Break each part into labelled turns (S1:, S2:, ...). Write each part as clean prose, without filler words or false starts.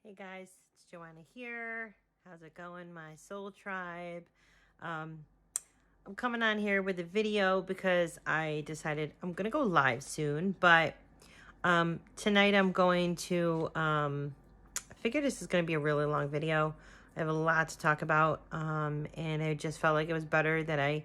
S1: Hey guys, it's Joanna here. How's it going, my soul tribe? I'm coming on here with a video because I decided I'm going to go live soon, but tonight I'm going to, I figure this is going to be a really long video. I have a lot to talk about, and I just felt like it was better that I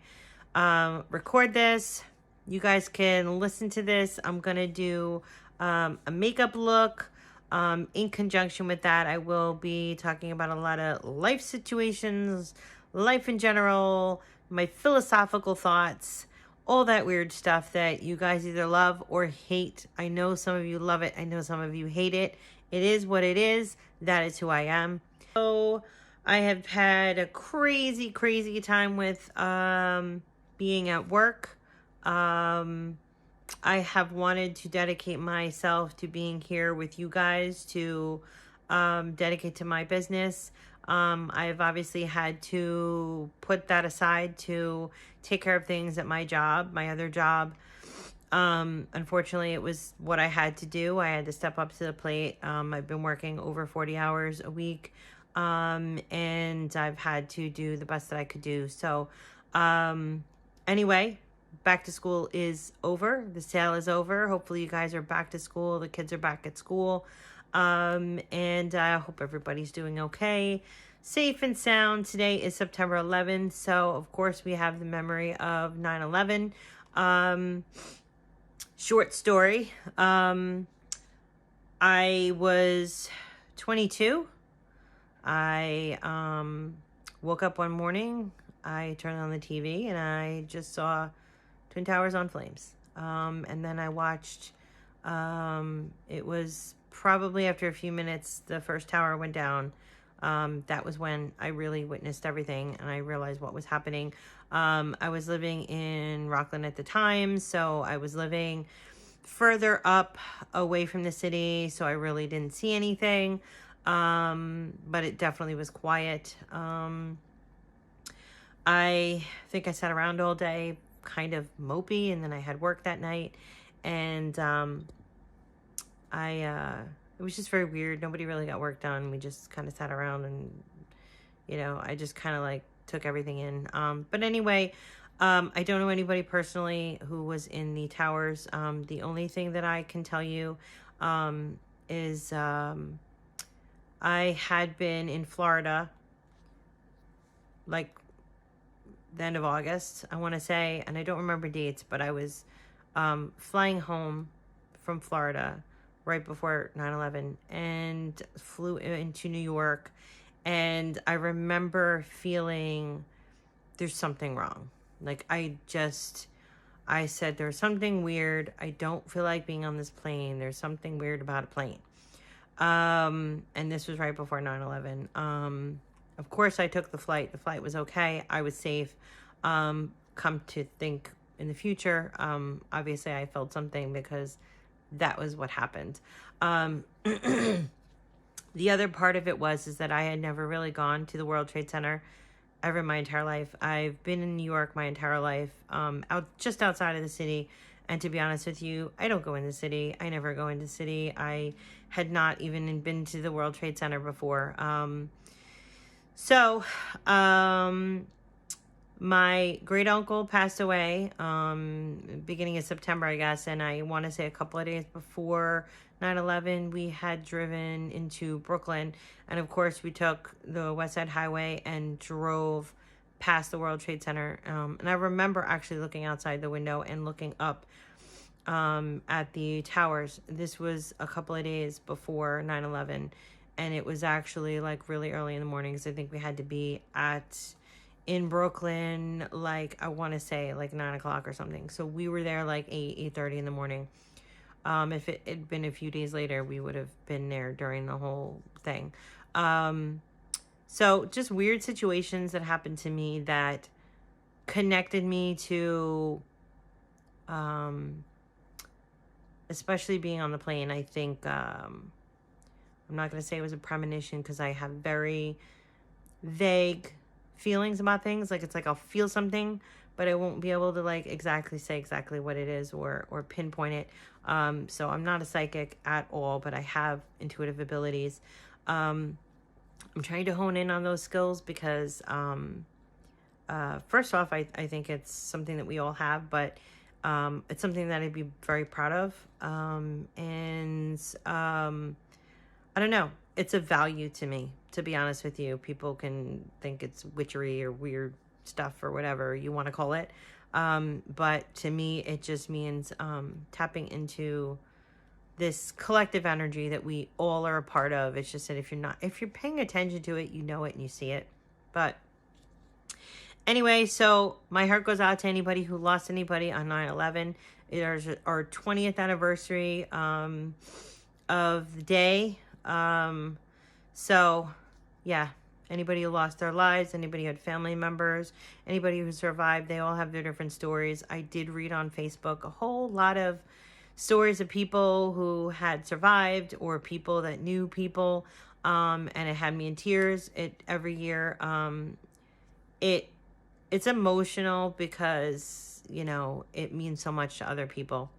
S1: record this. You guys can listen to this. I'm going to do a makeup look. In conjunction with that, I will be talking about a lot of life situations, life in general, my philosophical thoughts, all that weird stuff that you guys either love or hate. I know some of you love it. I know some of you hate it. It is what it is. That is who I am. So I have had a crazy, crazy time with being at work. I have wanted to dedicate myself to being here with you guys, to dedicate to my business. I've obviously had to put that aside to take care of things at my job, my other job. Unfortunately, it was what I had to do. I had to step up to the plate. I've been working over 40 hours a week, and I've had to do the best that I could do. So, anyway, back to school is over. The sale is over. Hopefully you guys are back to school. The kids are back at school. And I hope everybody's doing okay. Safe and sound. Today is September 11th. So, of course, we have the memory of 9/11. Short story. I was 22. I woke up one morning. I turned on the TV and I just saw Twin Towers on flames. And then I watched, it was probably after a few minutes, the first tower went down. That was when I really witnessed everything and I realized what was happening. I was living in Rockland at the time, so I was living further up away from the city, so I really didn't see anything. But it definitely was quiet. I think I sat around all day, kind of mopey, and then I had work that night, and it was just very weird. Nobody really got work done. We just kind of sat around and, I just kind of like took everything in. But anyway, I don't know anybody personally who was in the towers. The only thing that I can tell you is I had been in Florida like the end of August, I want to say, and I don't remember dates, but I was flying home from Florida right before 9/11 and flew into New York, and I remember feeling there's something wrong. Like I said, there's something weird. I don't feel like being on this plane. There's something weird about a plane. And this was right before 9/11. Of course, I took the flight. The flight was okay. I was safe. Come to think in the future, obviously I felt something because that was what happened. The other part of it is that I had never really gone to the World Trade Center ever in my entire life. I've been in New York my entire life, just outside of the city. And to be honest with you, I don't go in the city. I never go into the city. I had not even been to the World Trade Center before. So, my great uncle passed away, beginning of September, I guess. And I want to say a couple of days before 9/11, we had driven into Brooklyn. And of course, we took the West Side Highway and drove past the World Trade Center. And I remember actually looking outside the window and looking up at the towers. This was a couple of days before 9/11. And it was actually like really early in the morning, because I think we had to be in Brooklyn, like I want to say like 9 o'clock or something. So we were there like 8:30 in the morning. If it had been a few days later, we would have been there during the whole thing. So just weird situations that happened to me that connected me to, especially being on the plane. I think, I'm not going to say it was a premonition, because I have very vague feelings about things. Like, it's like I'll feel something, but I won't be able to like exactly say exactly what it is or pinpoint it. So I'm not a psychic at all, but I have intuitive abilities. I'm trying to hone in on those skills because, first off, I think it's something that we all have, but it's something that I'd be very proud of. I don't know. It's a value to me, to be honest with you. People can think it's witchery or weird stuff or whatever you want to call it. But to me, it just means tapping into this collective energy that we all are a part of. It's just that if you're paying attention to it, you know it and you see it. But anyway, so my heart goes out to anybody who lost anybody on 9/11. It is our 20th anniversary of the day. So yeah, anybody who lost their lives, anybody who had family members, anybody who survived, they all have their different stories. I did read on Facebook a whole lot of stories of people who had survived or people that knew people, and it had me in tears. Every year, it's emotional because, you know, it means so much to other people,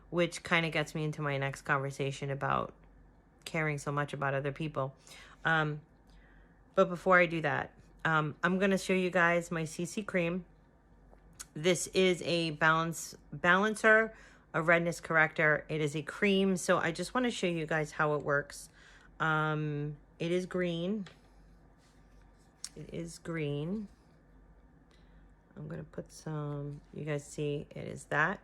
S1: which kind of gets me into my next conversation about caring so much about other people. But before I do that, I'm going to show you guys my CC cream. This is a balancer, a redness corrector. It is a cream, so I just want to show you guys how it works. It is green. It is green. I'm going to put some, you guys see, it is that.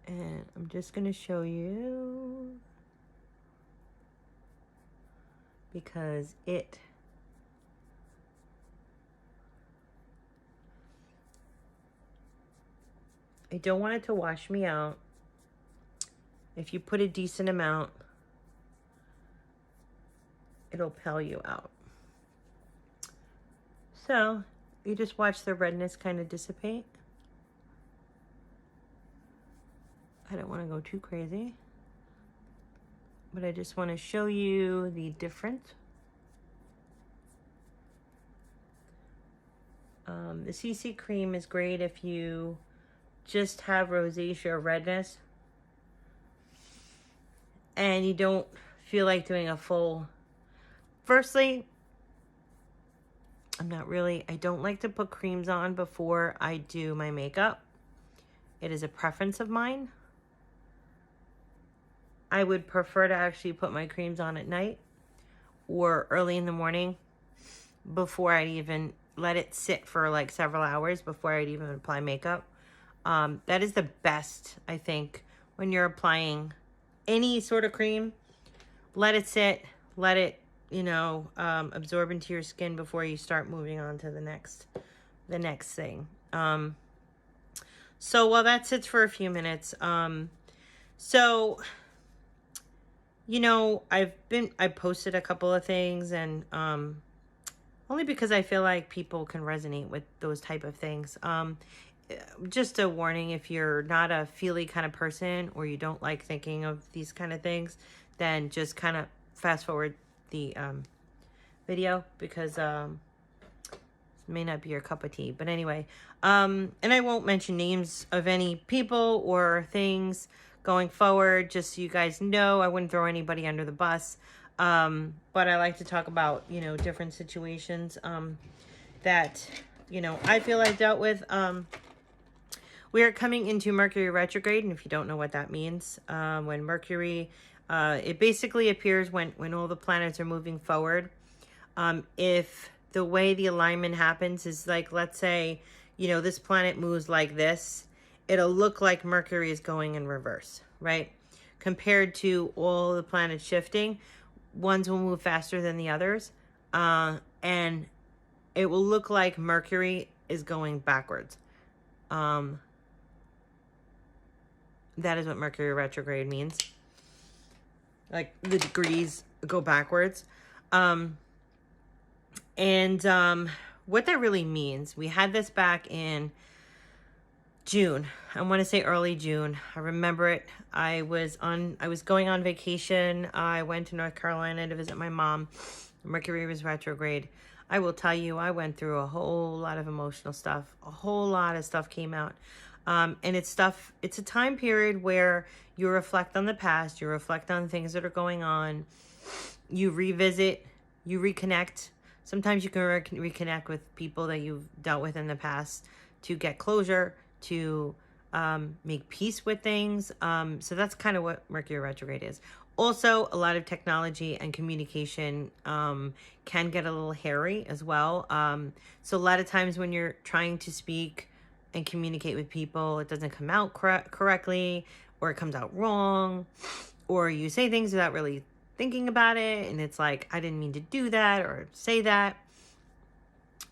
S1: And I'm just going to show you because I don't want it to wash me out. If you put a decent amount, it'll pale you out. So you just watch the redness kind of dissipate. I don't want to go too crazy, but I just want to show you the difference. The CC cream is great if you just have rosacea or redness and you don't feel like doing a full. Firstly, I don't like to put creams on before I do my makeup. It is a preference of mine. I would prefer to actually put my creams on at night or early in the morning before I'd even let it sit for like several hours before I'd even apply makeup. That is the best, I think, when you're applying any sort of cream. Let it sit, let it, absorb into your skin before you start moving on to the next thing. So while that sits for a few minutes, I posted a couple of things, and only because I feel like people can resonate with those type of things. Just a warning, if you're not a feely kind of person or you don't like thinking of these kind of things, then just kind of fast forward the video because it may not be your cup of tea. But anyway, and I won't mention names of any people or things going forward, just so you guys know. I wouldn't throw anybody under the bus, but I like to talk about different situations that I feel I've dealt with. We are coming into Mercury Retrograde, and if you don't know what that means, when Mercury, it basically appears when all the planets are moving forward. If the way the alignment happens is like, let's say, this planet moves like this, it'll look like Mercury is going in reverse, right? Compared to all the planets shifting, ones will move faster than the others, and it will look like Mercury is going backwards. That is what Mercury retrograde means. Like the degrees go backwards. What that really means, we had this back in June. I want to say early June. I remember it. I was going on vacation. I went to North Carolina to visit my mom. Mercury was retrograde. I will tell you, I went through a whole lot of emotional stuff. A whole lot of stuff came out. And it's a time period where you reflect on the past, you reflect on things that are going on, you revisit, you reconnect. Sometimes you can reconnect with people that you've dealt with in the past to get closure, to make peace with things. So that's kind of what Mercury retrograde is. Also, a lot of technology and communication can get a little hairy as well. So a lot of times when you're trying to speak and communicate with people, it doesn't come out correctly, or it comes out wrong, or you say things without really thinking about it, and it's like, I didn't mean to do that or say that.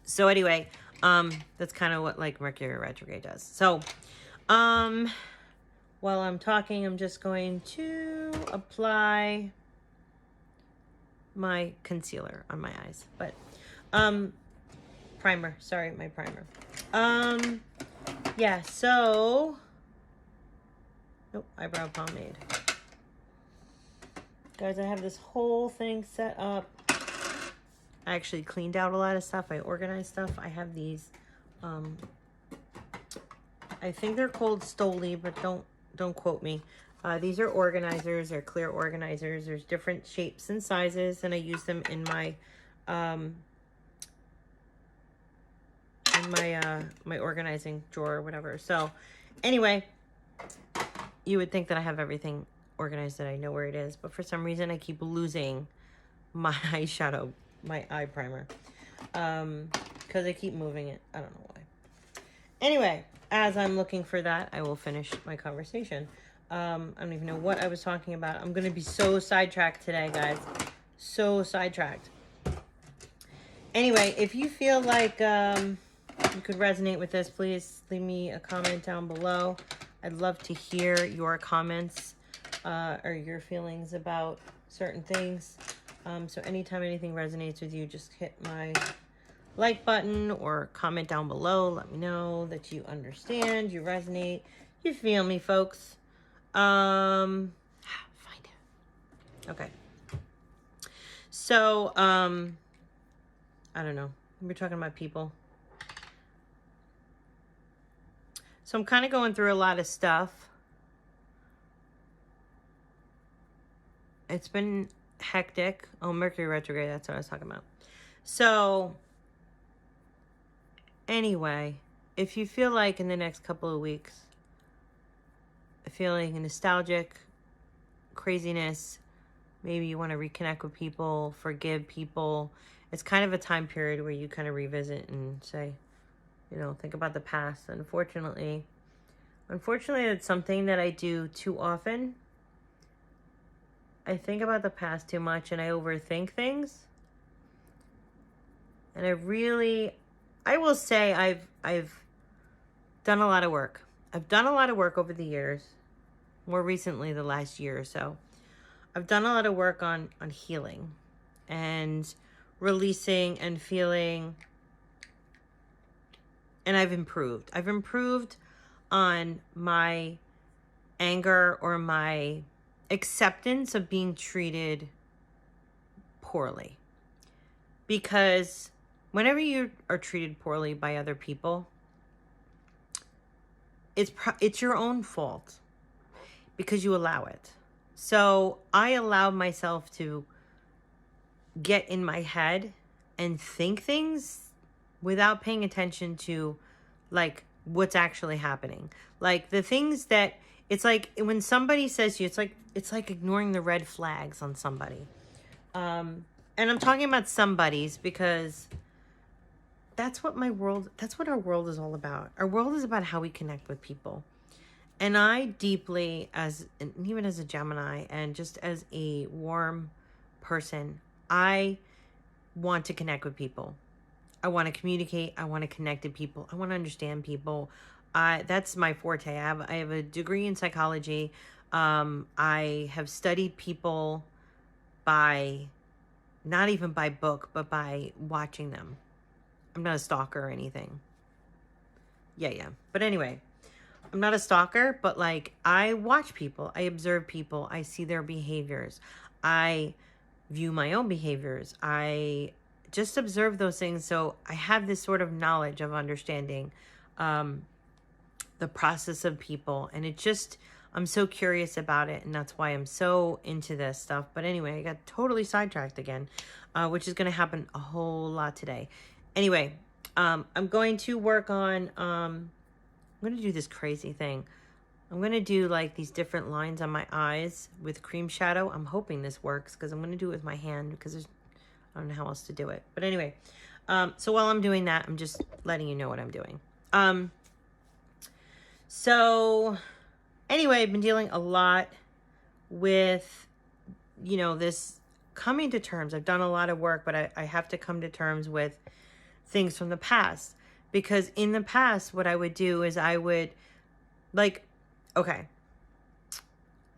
S1: So anyway, that's kind of what like Mercury retrograde does. So while I'm talking, I'm just going to apply my concealer on my eyes, but primer, sorry, my primer. Yeah, so nope, eyebrow pomade. Guys, I have this whole thing set up. I actually cleaned out a lot of stuff. I organized stuff. I have these. I think they're called Stoli, but don't quote me. These are organizers. They're clear organizers. There's different shapes and sizes, and I use them in my my organizing drawer or whatever. So anyway, you would think that I have everything organized, that I know where it is, but for some reason I keep losing my eyeshadow, my eye primer, because I keep moving it. I don't know why. Anyway, as I'm looking for that, I will finish my conversation. I don't even know what I was talking about. I'm gonna be so sidetracked today, guys. So sidetracked. Anyway, if you feel like you could resonate with this, please leave me a comment down below. I'd love to hear your comments or your feelings about certain things. So anytime anything resonates with you, just hit my like button or comment down below. Let me know that you understand, you resonate, you feel me, folks. Find it. Okay. So, I don't know. We're talking about people. So I'm kind of going through a lot of stuff. It's been hectic. Oh, Mercury retrograde. That's what I was talking about. So anyway, if you feel like in the next couple of weeks, feeling nostalgic, craziness, maybe you want to reconnect with people, forgive people, it's kind of a time period where you kind of revisit and say, you know, think about the past. Unfortunately, it's something that I do too often. I think about the past too much and I overthink things. And I will say I've done a lot of work. I've done a lot of work over the years, more recently the last year or so. I've done a lot of work on healing and releasing and feeling, and I've improved. I've improved on my anger or my acceptance of being treated poorly. Because whenever you are treated poorly by other people, it's your own fault because you allow it. So I allow myself to get in my head and think things without paying attention to like what's actually happening. Like the things that, it's like when somebody says to you, it's like ignoring the red flags on somebody. And I'm talking about somebody's because that's what our world is all about. Our world is about how we connect with people. And I deeply, even as a Gemini and just as a warm person, I want to connect with people. I want to communicate. I want to connect to people. I want to understand people. That's my forte. I have a degree in psychology. I have studied people not even by book, but by watching them. I'm not a stalker or anything. Yeah. But anyway, I'm not a stalker, but like I watch people. I observe people. I see their behaviors. I view my own behaviors. I just observe those things. So I have this sort of knowledge of understanding the process of people. And it just, I'm so curious about it. And that's why I'm so into this stuff. But anyway, I got totally sidetracked again, which is going to happen a whole lot today. Anyway, I'm going to work on, I'm going to do this crazy thing. I'm going to do like these different lines on my eyes with cream shadow. I'm hoping this works because I'm going to do it with my hand because I don't know how else to do it. But anyway, so while I'm doing that, I'm just letting you know what I'm doing. So anyway, I've been dealing a lot with, you know, this coming to terms. I've done a lot of work, but I have to come to terms with things from the past, because in the past, what I would do is I would like, okay,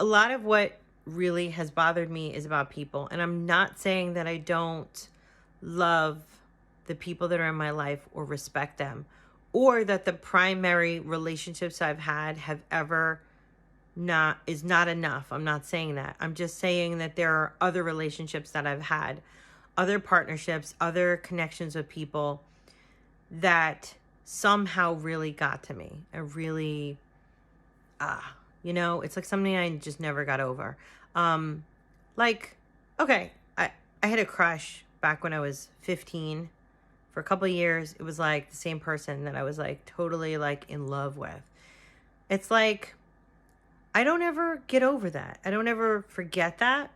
S1: a lot of what really has bothered me is about people. And I'm not saying that I don't love the people that are in my life or respect them, or that the primary relationships I've had have ever is not enough. I'm not saying that. I'm just saying that there are other relationships that I've had, other partnerships, other connections with people that somehow really got to me. I really, you know, it's like something I just never got over. Like, okay, I had a crush back when I was 15 for a couple of years. It was like the same person that I was like totally like in love with. It's like, I don't ever get over that. I don't ever forget that.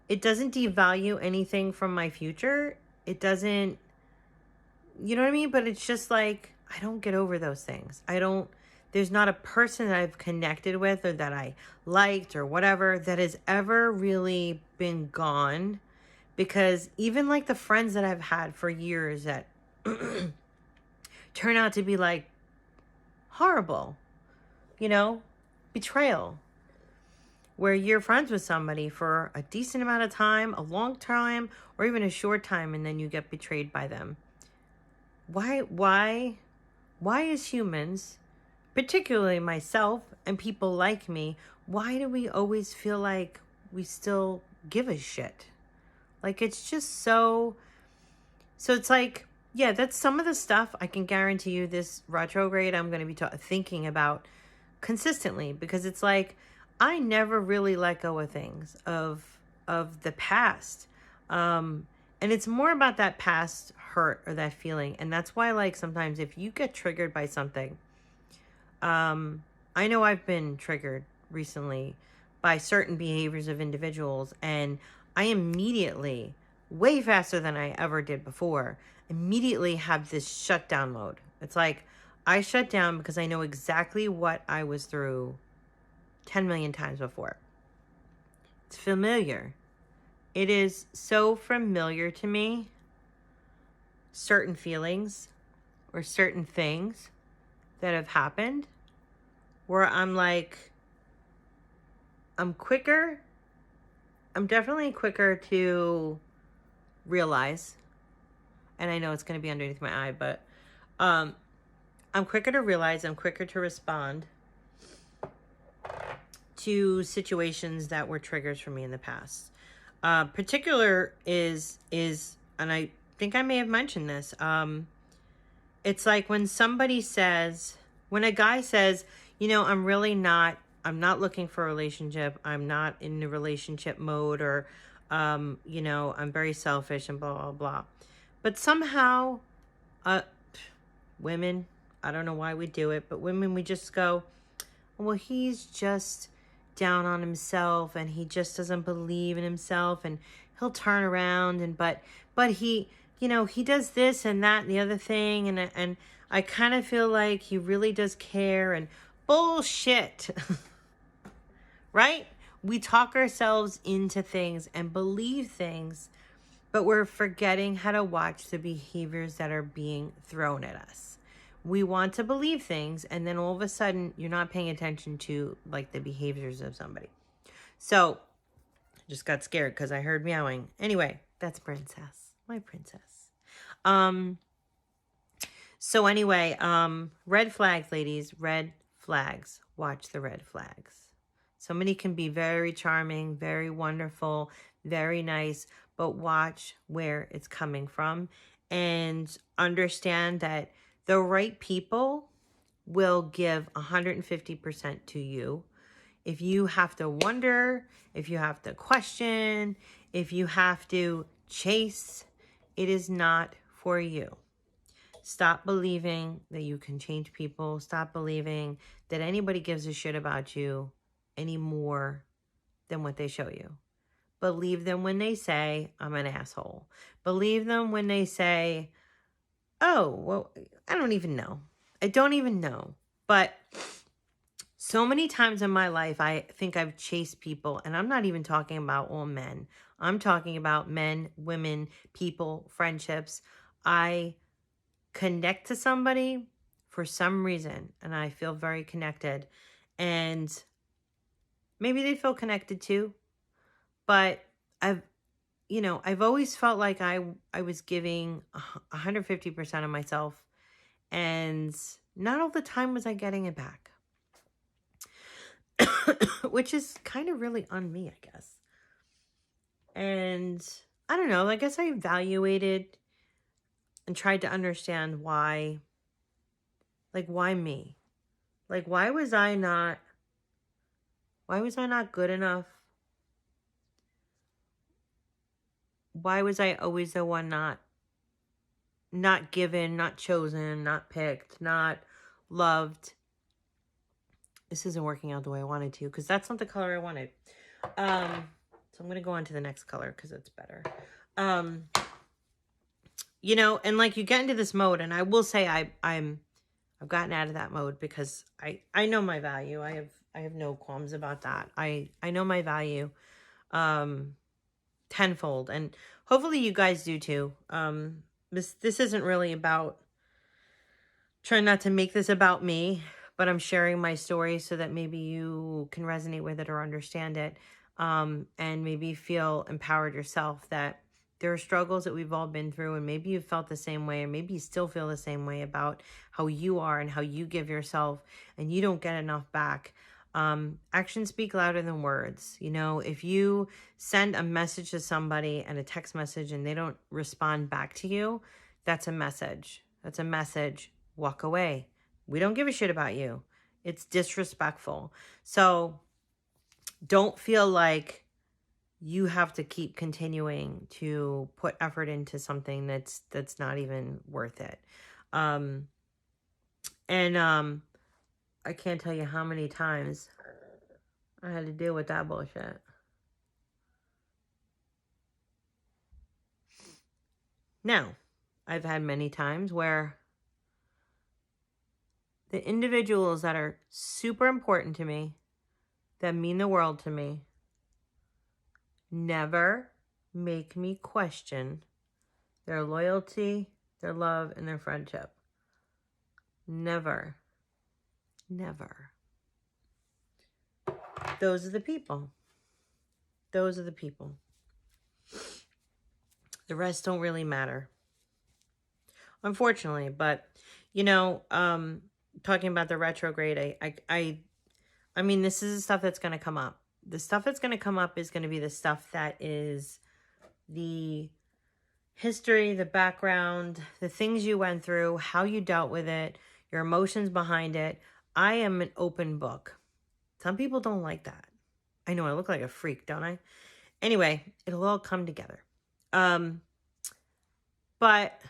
S1: It doesn't devalue anything from my future. It doesn't, you know what I mean? But it's just like, I don't get over those things. There's not a person that I've connected with or that I liked or whatever that has ever really been gone. Because even like the friends that I've had for years that turn out to be like horrible, you know, betrayal, where you're friends with somebody for a decent amount of time, a long time, or even a short time, and then you get betrayed by them. Why as humans, particularly myself and people like me, why do we always feel like we still give a shit? Like, it's just so it's like, yeah, that's some of the stuff I can guarantee you this retrograde I'm going to be thinking about consistently, because it's like, I never really let go of things of the past. And it's more about that past hurt or that feeling. And that's why, like, sometimes if you get triggered by something, I know I've been triggered recently by certain behaviors of individuals, and I immediately, way faster than I ever did before, immediately have this shutdown mode. It's like I shut down because I know exactly what I was through 10 million times before. It's familiar. It is so familiar to me, certain feelings or certain things that have happened, where I'm like, I'm definitely quicker to realize, and I know it's going to be underneath my eye, but I'm quicker to realize, I'm quicker to respond to situations that were triggers for me in the past. Particular is, and I think I may have mentioned this, it's like when a guy says, you know, I'm not looking for a relationship, I'm not in the relationship mode, or, you know, I'm very selfish and blah, blah, blah. But somehow, women, I don't know why we do it, but women, we just go, well, he's just down on himself and he just doesn't believe in himself, and he'll turn around but he, you know, he does this and that and the other thing, and I kind of feel like he really does care, and bullshit. Right? We talk ourselves into things and believe things, but we're forgetting how to watch the behaviors that are being thrown at us. We want to believe things, and then all of a sudden you're not paying attention to like the behaviors of somebody. So I just got scared because I heard meowing. Anyway, that's Princess, my princess. So anyway, red flags, ladies, red flags. Watch the red flags. Somebody can be very charming, very wonderful, very nice, but watch where it's coming from and understand that the right people will give 150% to you. If you have to wonder, if you have to question, if you have to chase, it is not for you. Stop believing that you can change people. Stop believing that anybody gives a shit about you any more than what they show you. Believe them when they say, I'm an asshole. Believe them when they say, oh, well, I don't even know. I don't even know. But so many times in my life, I think I've chased people, and I'm not even talking about all men. I'm talking about men, women, people, friendships. I connect to somebody for some reason, and I feel very connected. And maybe they feel connected too, but I've always felt like I was giving 150% of myself, and not all the time was I getting it back. Which is kind of really on me, I guess. And I don't know, I guess I evaluated and tried to understand why. Like, why me? Like, why was I not good enough? Why was I always the one not given, not chosen, not picked, not loved? This isn't working out the way I wanted to, because that's not the color I wanted. So I'm going to go on to the next color because it's better. And like, you get into this mode, and I will say I've gotten out of that mode because I know my value. I have no qualms about that. I know my value tenfold, and hopefully you guys do too. This isn't really about, trying not to make this about me, but I'm sharing my story so that maybe you can resonate with it or understand it, and maybe feel empowered yourself that there are struggles that we've all been through, and maybe you felt the same way, or maybe you still feel the same way about how you are and how you give yourself and you don't get enough back. Actions speak louder than words. If you send a message to somebody and a text message and they don't respond back to you, that's a message. That's a message. Walk away. We don't give a shit about you. It's disrespectful. So don't feel like you have to keep continuing to put effort into something that's not even worth it. And I can't tell you how many times I had to deal with that bullshit. Now, I've had many times where the individuals that are super important to me, that mean the world to me, never make me question their loyalty, their love, and their friendship. Never. Never. Those are the people. Those are the people. The rest don't really matter, unfortunately. But, talking about the retrograde, I mean, this is the stuff that's going to come up. The stuff that's going to come up is going to be the stuff that is the history, the background, the things you went through, how you dealt with it, your emotions behind it. I am an open book. Some people don't like that. I know I look like a freak, don't I? Anyway, it'll all come together. But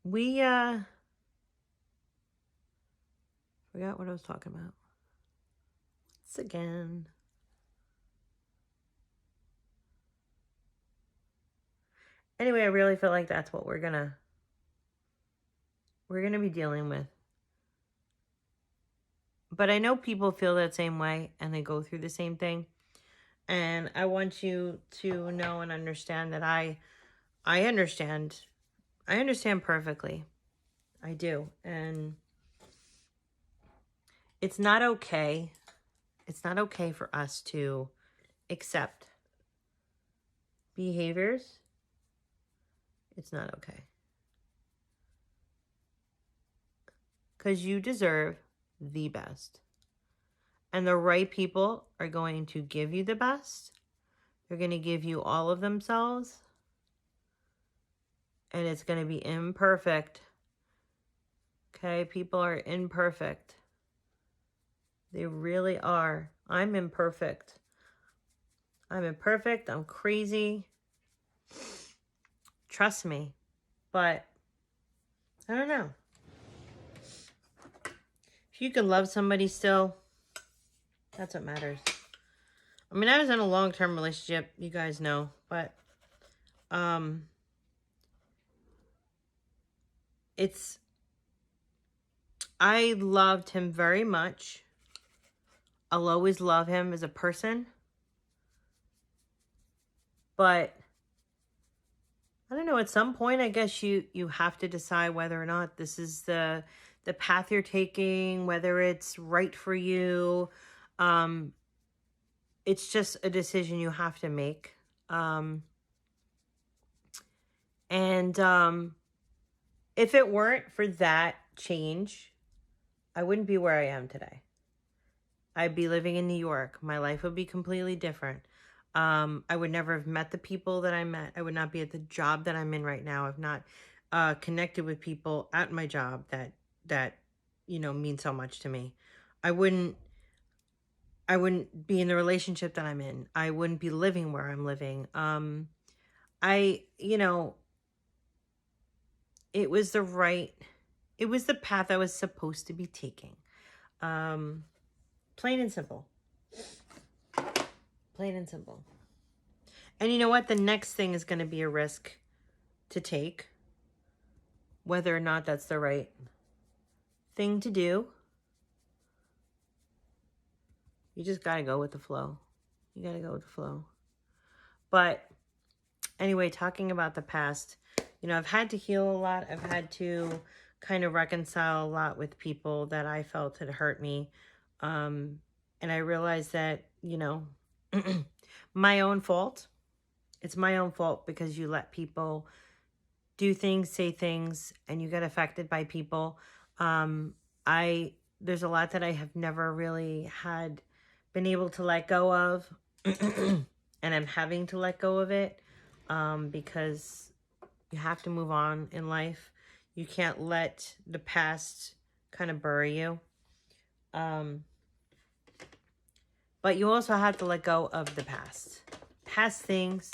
S1: we forgot what I was talking about. Once again. Anyway, I really feel like that's what we're gonna be dealing with. But I know people feel that same way and they go through the same thing. And I want you to know and understand that I understand. I understand perfectly. I do. And it's not okay. It's not okay for us to accept behaviors. It's not okay. Because you deserve the best. And the right people are going to give you the best. They're going to give you all of themselves. And it's going to be imperfect Okay, people are imperfect. They really are. I'm imperfect. I'm imperfect. I'm crazy. Trust me. But I don't know. If you can love somebody still, that's what matters. I mean, I was in a long-term relationship, you guys know, but I loved him very much. I'll always love him as a person. But I don't know, at some point, I guess you have to decide whether or not this is the path you're taking, whether it's right for you. It's just a decision you have to make. If it weren't for that change, I wouldn't be where I am today. I'd be living in New York. My life would be completely different. I would never have met the people that I met. I would not be at the job that I'm in right now. I've not connected with people at my job that mean so much to me. I wouldn't be in the relationship that I'm in. I wouldn't be living where I'm living. It was the path I was supposed to be taking. Plain and simple. Plain and simple. And you know what? The next thing is going to be a risk to take. Whether or not that's the right thing to do. You just got to go with the flow. You got to go with the flow. But anyway, talking about the past, I've had to heal a lot. I've had to kind of reconcile a lot with people that I felt had hurt me. And I realized that, my own fault. It's my own fault because you let people do things, say things, and you get affected by people. There's a lot that I have never really been able to let go of. And I'm having to let go of it because you have to move on in life. You can't let the past kind of bury you. But you also have to let go of the past things,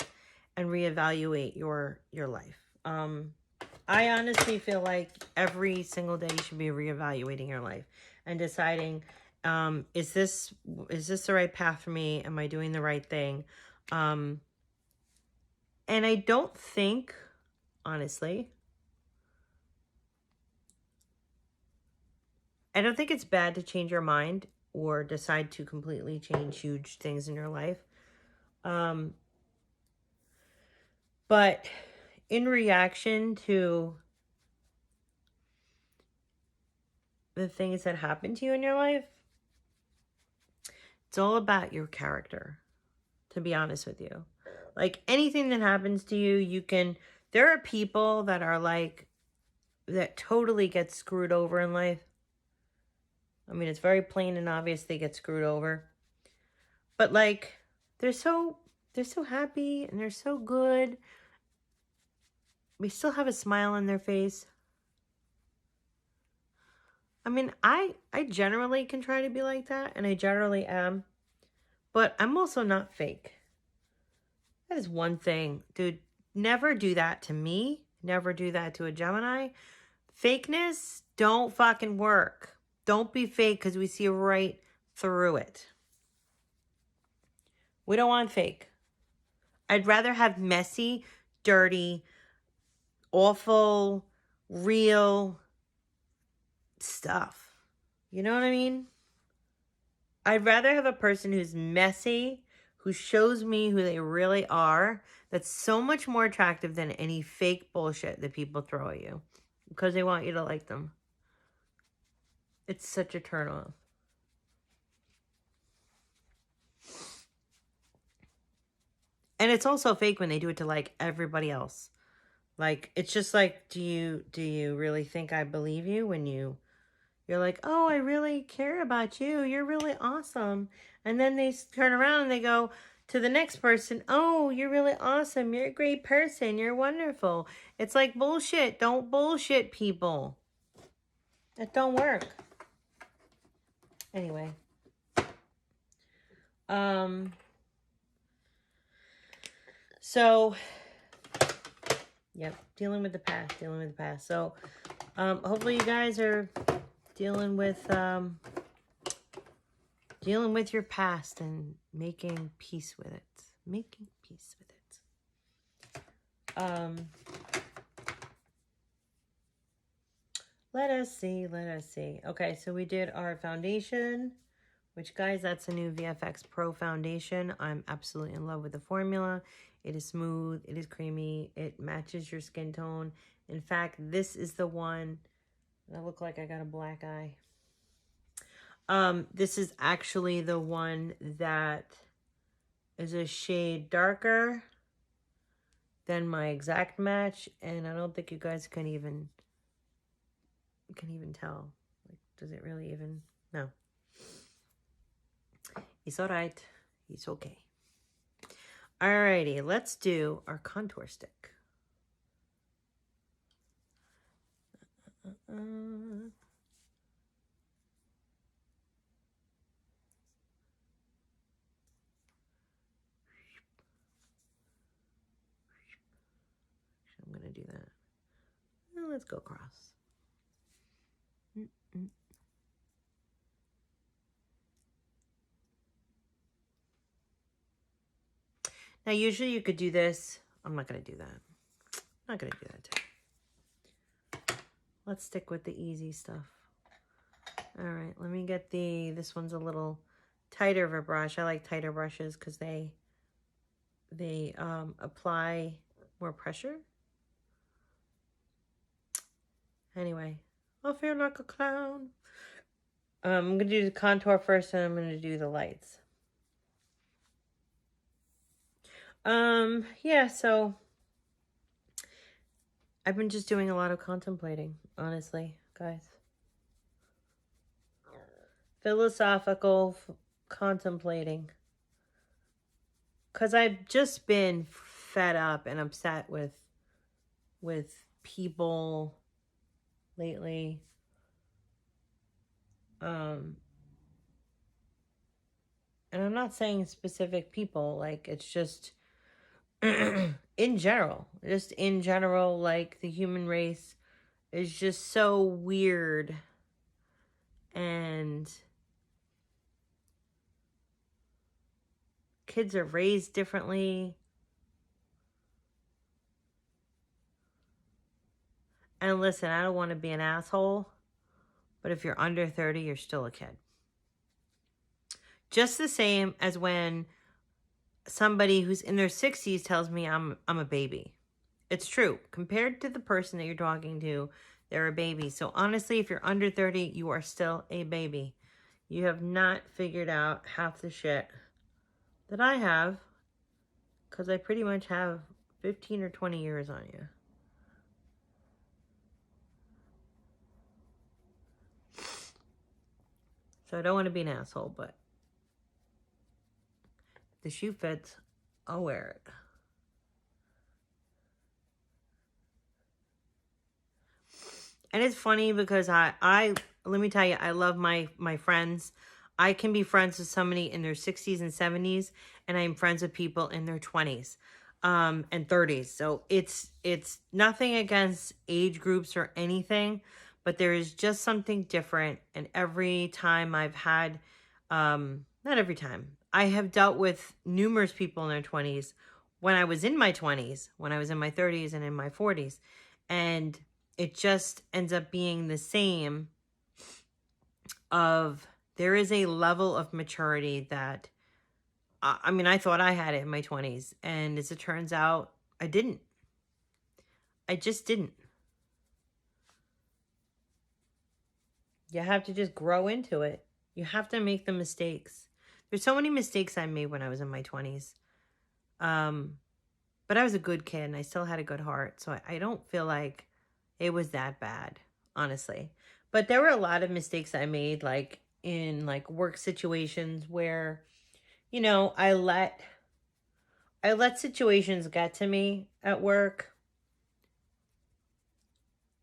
S1: and reevaluate your life. I honestly feel like every single day you should be reevaluating your life and deciding, is this the right path for me? Am I doing the right thing? And I don't think, honestly, it's bad to change your mind or decide to completely change huge things in your life. But in reaction to the things that happen to you in your life, it's all about your character, to be honest with you. Like anything that happens to you, there are people that are like, that totally get screwed over in life. I mean, it's very plain and obvious they get screwed over. But like, they're so happy and they're so good. We still have a smile on their face. I mean, I generally can try to be like that, and I generally am. But I'm also not fake. That is one thing. Dude, never do that to me. Never do that to a Gemini. Fakeness don't fucking work. Don't be fake because we see right through it. We don't want fake. I'd rather have messy, dirty, awful, real stuff. You know what I mean? I'd rather have a person who's messy, who shows me who they really are. That's so much more attractive than any fake bullshit that people throw at you because they want you to like them. It's such a turn off. And it's also fake when they do it to like everybody else. Like, it's just like, do you really think I believe you when you're like, oh, I really care about you. You're really awesome. And then they turn around and they go to the next person, oh, you're really awesome. You're a great person. You're wonderful. It's like bullshit. Don't bullshit people. It don't work. Anyway. So, yep, dealing with the past. So, hopefully you guys are dealing with your past and making peace with it. Making peace with it. Let us see. Okay, so we did our foundation, which, guys, that's a new VFX Pro foundation. I'm absolutely in love with the formula. It is smooth. It is creamy. It matches your skin tone. In fact, this is the one. I look like I got a black eye. This is actually the one that is a shade darker than my exact match, and I don't think you guys can even tell. Like, does it really even? No. It's all right. It's okay. Alrighty, let's do our contour stick. I'm going to do that. Well, let's go across. Now, usually you could do this. I'm not going to do that. I'm not going to do that today. Let's stick with the easy stuff. All right, let me get this one's a little tighter of a brush. I like tighter brushes because they apply more pressure. Anyway, I feel like a clown. I'm going to do the contour first, and I'm going to do the lights. Yeah, so I've been just doing a lot of contemplating, honestly, guys. Philosophical contemplating. Because I've just been fed up and upset with people lately. And I'm not saying specific people, like, it's just in general, like, the human race is just so weird, and kids are raised differently. And listen, I don't want to be an asshole, but if you're under 30, you're still a kid. Just the same as when somebody who's in their 60s tells me I'm a baby. It's true. Compared to the person that you're talking to, they're a baby. So honestly, if you're under 30, you are still a baby. You have not figured out half the shit that I have, because I pretty much have 15 or 20 years on you. So I don't want to be an asshole, but if the shoe fits, I'll wear it. And it's funny because I let me tell you, I love my friends. I can be friends with somebody in their 60s and 70s, and I'm friends with people in their 20s and 30s. So it's nothing against age groups or anything, but there is just something different. And every time I've had, not every time, I have dealt with numerous people in their 20s when I was in my 20s, when I was in my 30s and in my 40s. And it just ends up being the same of there is a level of maturity that, I mean, I thought I had it in my 20s. And as it turns out, I didn't. I just didn't. You have to just grow into it. You have to make the mistakes. There's so many mistakes I made when I was in my 20s. But I was a good kid and I still had a good heart. So I don't feel like it was that bad, honestly. But there were a lot of mistakes I made, like in like work situations where, you know, I let situations get to me at work.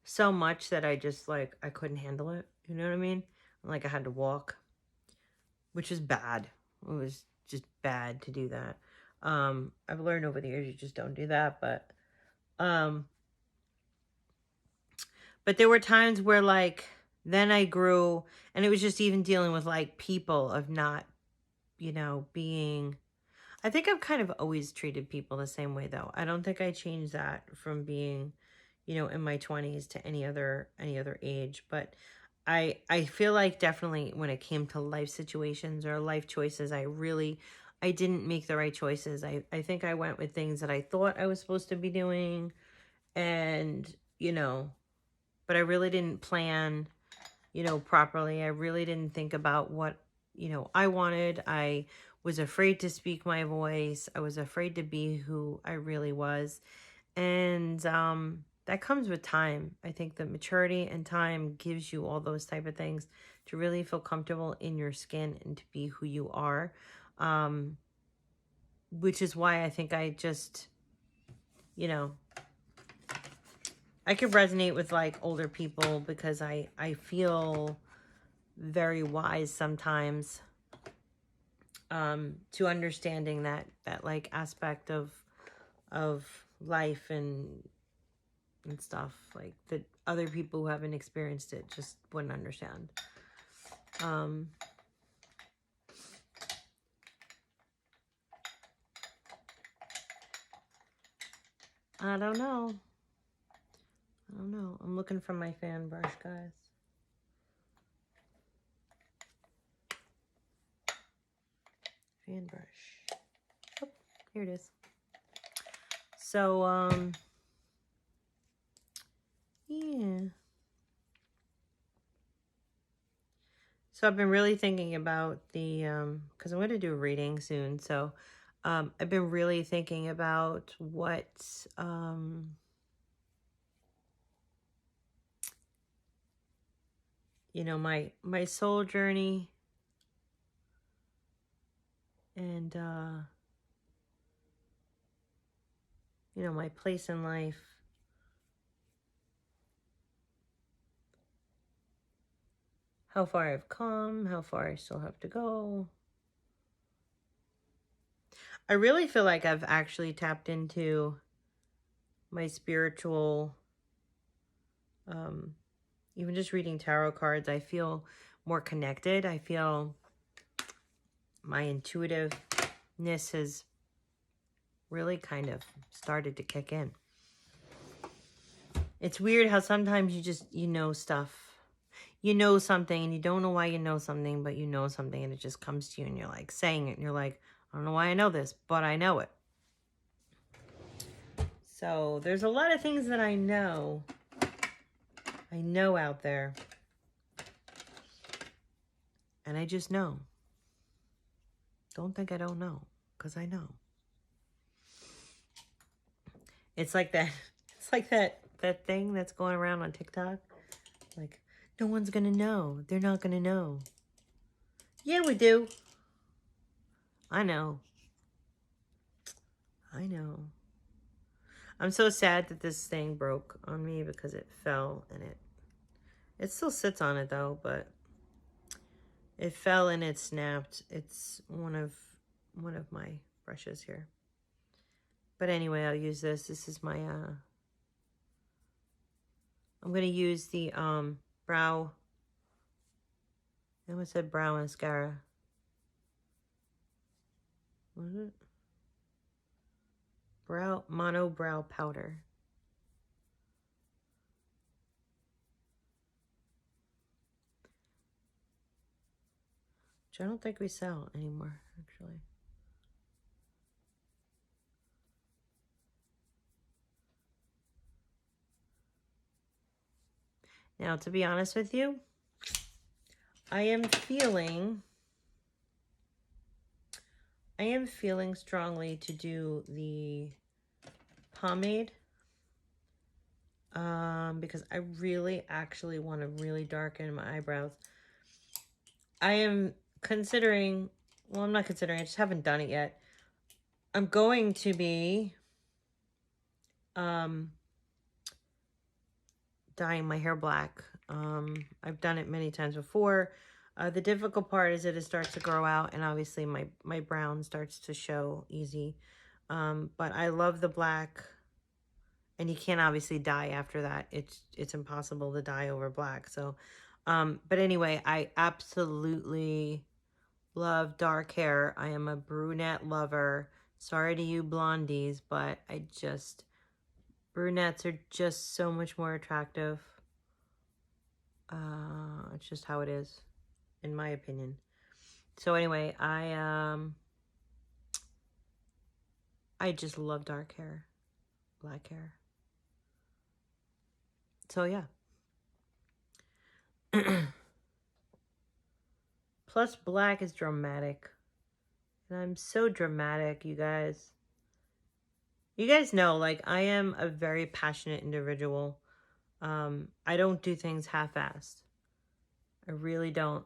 S1: so much that I just like, I couldn't handle it. You know what I mean? Like I had to walk, which is bad. It was just bad to do that. I've learned over the years you just don't do that, um but there were times where like then I grew, and it was just even dealing with like people of not, being, I think I've kind of always treated people the same way though. I don't think I changed that from being, in my 20s to any other age, but I feel like definitely when it came to life situations or life choices, I didn't make the right choices. I think I went with things that I thought I was supposed to be doing, and but I really didn't plan, properly. I really didn't think about what, I wanted. I was afraid to speak my voice. I was afraid to be who I really was. And that comes with time. I think that maturity and time gives you all those type of things to really feel comfortable in your skin and to be who you are. Which is why I think I just, I could resonate with like older people because I feel very wise sometimes, to understanding that like aspect of life and stuff like that other people who haven't experienced it just wouldn't understand. I don't know. I'm looking for my fan brush, guys. Fan brush. Oh, here it is. So, yeah. So I've been really thinking about the, because I'm going to do a reading soon. So, I've been really thinking about what, my soul journey and, my place in life. How far I've come, how far I still have to go. I really feel like I've actually tapped into my spiritual, even just reading tarot cards, I feel more connected. I feel my intuitiveness has really kind of started to kick in. It's weird how sometimes you know stuff. You know something and you don't know why you know something, but you know something and it just comes to you and you're like saying it and you're like, I don't know why I know this, but I know it. So there's a lot of things that I know out there. And I just know. Don't think I don't know, because I know. It's like that. It's like that thing that's going around on TikTok. Like, no one's going to know. They're not going to know. Yeah, we do. I know. I know. I'm so sad that this thing broke on me because it fell and it still sits on it though, but it fell and it snapped. It's one of my brushes here. But anyway, I'll use this. This is my I'm going to use the brow. I almost said brow mascara. What is it? Mono brow powder. Which I don't think we sell anymore, actually. Now, to be honest with you, I am feeling strongly to do the pomade, because I really actually want to really darken my eyebrows. I am considering, well, I'm not considering, I just haven't done it yet. I'm going to be dyeing my hair black. I've done it many times before. The difficult part is that it starts to grow out, and obviously my brown starts to show easy. But I love the black, and you can't obviously dye after that. It's impossible to dye over black. So, but anyway, I absolutely love dark hair. I am a brunette lover. Sorry to you blondies, but brunettes are just so much more attractive. It's just how it is, in my opinion. So anyway, I just love dark hair, black hair. So yeah. Plus black is dramatic. And I'm so dramatic, you guys. You guys know, like, I am a very passionate individual. I don't do things half-assed. I really don't.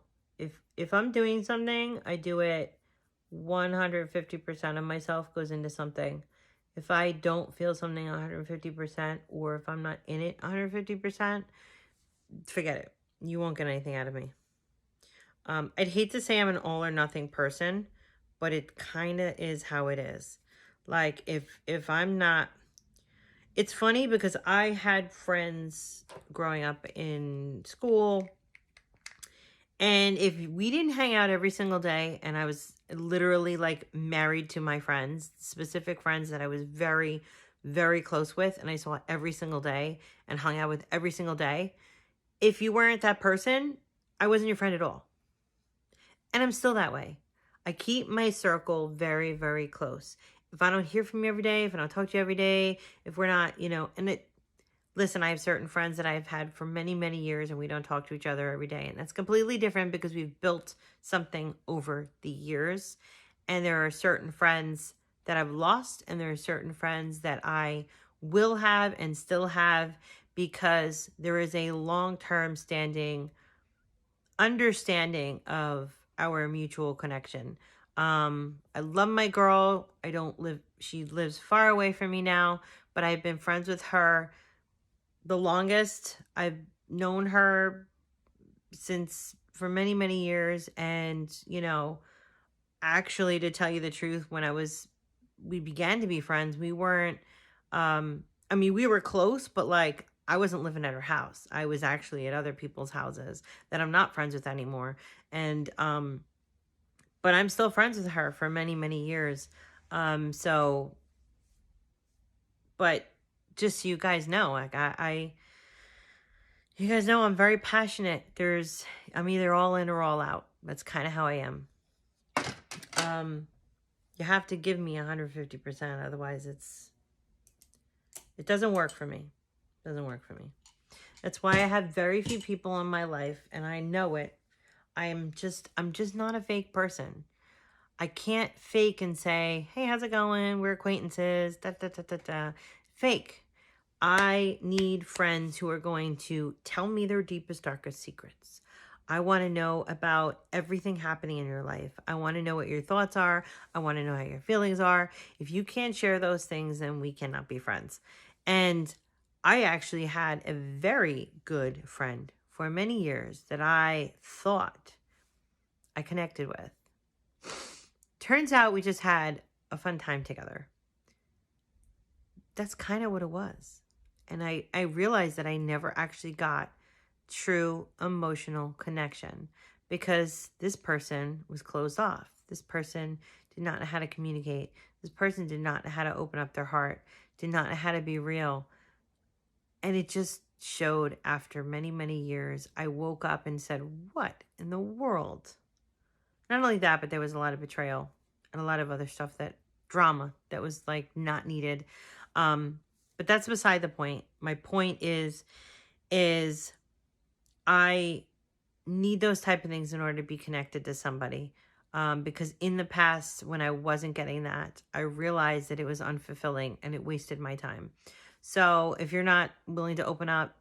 S1: If I'm doing something, I do it 150% of myself goes into something. If I don't feel something 150%, or if I'm not in it 150%, forget it. You won't get anything out of me. I'd hate to say I'm an all or nothing person, but it kind of is how it is. Like, if I'm not... It's funny because I had friends growing up in school, and if we didn't hang out every single day, and I was literally like married to my friends, specific friends that I was very, very close with, and I saw every single day and hung out with every single day, if you weren't that person, I wasn't your friend at all. And I'm still that way. I keep my circle very, very close. If I don't hear from you every day, if I don't talk to you every day, if we're not, listen, I have certain friends that I've had for many, many years, and we don't talk to each other every day. And that's completely different because we've built something over the years. And there are certain friends that I've lost, and there are certain friends that I will have and still have because there is a long-term standing understanding of our mutual connection. I love my girl. She lives far away from me now, but I've been friends with her the longest. I've known her for many, many years. And, actually, to tell you the truth, when we began to be friends, we weren't, we were close, but like, I wasn't living at her house. I was actually at other people's houses that I'm not friends with anymore. And, but I'm still friends with her for many, many years. But just so you guys know, like you guys know I'm very passionate. I'm either all in or all out. That's kind of how I am. You have to give me 150%. Otherwise it doesn't work for me. It doesn't work for me. That's why I have very few people in my life, and I know it. I'm just not a fake person. I can't fake and say, hey, how's it going? We're acquaintances. Da, da, da, da, da. Fake. I need friends who are going to tell me their deepest, darkest secrets. I want to know about everything happening in your life. I want to know what your thoughts are. I want to know how your feelings are. If you can't share those things, then we cannot be friends. And I actually had a very good friend for many years that I thought I connected with. Turns out we just had a fun time together. That's kind of what it was. And I realized that I never actually got true emotional connection because this person was closed off. This person did not know how to communicate. This person did not know how to open up their heart, did not know how to be real. And it just showed after many, many years. I woke up and said, what in the world? Not only that, but there was a lot of betrayal and a lot of other stuff, drama that was like not needed. But that's beside the point. My point is I need those type of things in order to be connected to somebody. Because in the past, when I wasn't getting that, I realized that it was unfulfilling and it wasted my time. So if you're not willing to open up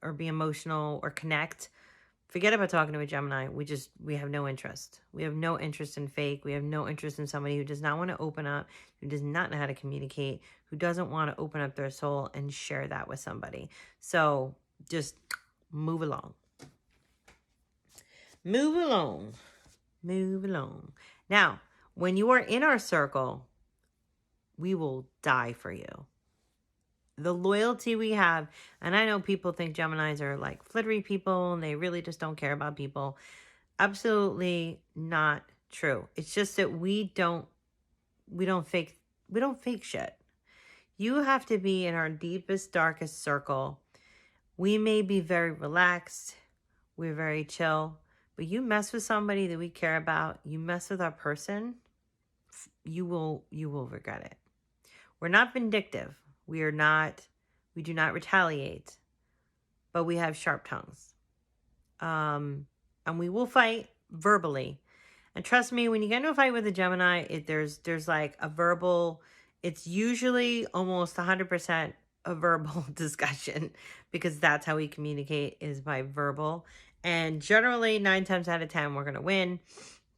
S1: or be emotional or connect, forget about talking to a Gemini. We have no interest. We have no interest in fake. We have no interest in somebody who does not want to open up, who does not know how to communicate, who doesn't want to open up their soul and share that with somebody. So just move along. Move along. Move along. Now, when you are in our circle, we will die for you. The loyalty we have, and I know people think Geminis are like flittery people and they really just don't care about people. Absolutely not true. It's just that we don't fake shit. You have to be in our deepest, darkest circle. We may be very relaxed, we're very chill, but you mess with somebody that we care about, you mess with our person, you will regret it. We're not vindictive. We do not retaliate, but we have sharp tongues. And we will fight verbally. And trust me, when you get into a fight with a Gemini, there's like a verbal, it's usually almost 100% a verbal discussion, because that's how we communicate, is by verbal. And generally 9 times out of 10, we're going to win,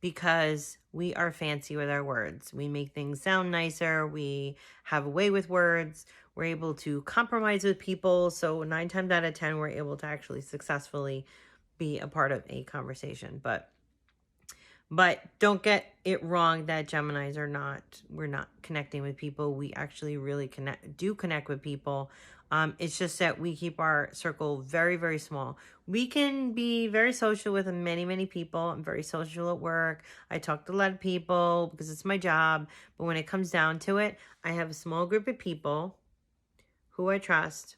S1: because we are fancy with our words. We make things sound nicer. We have a way with words. We're able to compromise with people. So 9 times out of 10, we're able to actually successfully be a part of a conversation. But don't get it wrong that Geminis we're not connecting with people. We actually really connect with people. It's just that we keep our circle very, very small. We can be very social with many, many people. I'm very social at work. I talk to a lot of people because it's my job. But when it comes down to it, I have a small group of people who I trust.